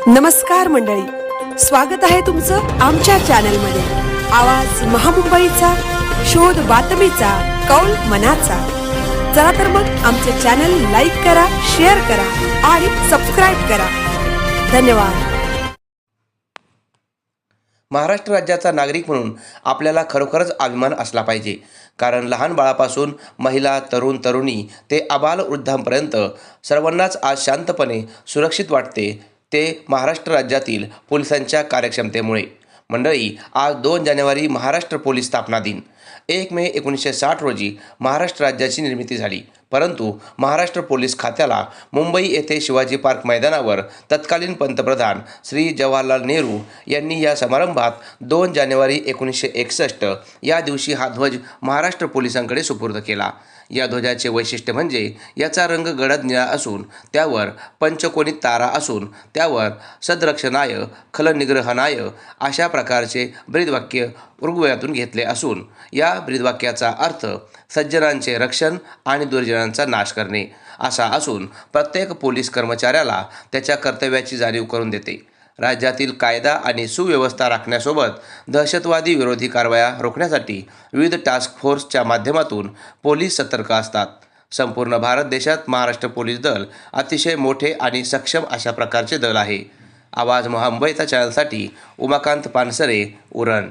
नमस्कार मंडळी, स्वागत आहे तुमचं आमच्या चॅनलमध्ये। आवाज महामुंबईचा, शोध बातमीचा, कौल मनाचा। चला तर मग आमचे चॅनल लाईक करा, शेअर करा आणि सबस्क्राइब करा। धन्यवाद। महाराष्ट्र राज्याचा नागरिक म्हणून आपल्याला खरोखरच अभिमान असला पाहिजे, कारण लहान बाळापासून महिला, तरुण तरुणी ते आबाल वृद्धांपर्यंत सर्वांनाच आज शांतपणे सुरक्षित वाटते, ते महाराष्ट्र राज्यातील पोलिसांच्या कार्यक्षमतेमुळे। मंडळी, आज 2 जानेवारी महाराष्ट्र पोलीस स्थापना दिन। 1 मे 1960 रोजी महाराष्ट्र राज्याची निर्मिती झाली, परंतु महाराष्ट्र पोलीस खात्याला मुंबई येथे शिवाजी पार्क मैदानावर तत्कालीन पंतप्रधान श्री जवाहरलाल नेहरू यांनी या समारंभात 2 जानेवारी 1961 या दिवशी हा ध्वज महाराष्ट्र पोलिसांकडे सुपूर्द केला। या ध्वजाचे वैशिष्ट्य म्हणजे याचा रंग गडद निळा असून त्यावर पंचकोनी तारा असून त्यावर सद्रक्षणाय खलनिग्रहणाय अशा प्रकारचे ब्रीदवाक्य ऋग्वेदातून घेतले असून या ब्रीदवाक्याचा अर्थ सज्जनांचे रक्षण आणि दुर्जनांचा नाश करणे असा असून प्रत्येक पोलीस कर्मचाऱ्याला त्याच्या कर्तव्याची जाणीव करून देते। राज्यातील कायदा आणि सुव्यवस्था राखण्यासोबत दहशतवादी विरोधी कारवाया रोखण्यासाठी विविध टास्क फोर्सच्या माध्यमातून पोलीस सतर्क असतात। संपूर्ण भारत देशात महाराष्ट्र पोलीस दल अतिशय मोठे आणि सक्षम अशा प्रकारचे दल आहे। आवाज महामुंबईचा चॅनलसाठी उमाकांत पानसरे, उरण।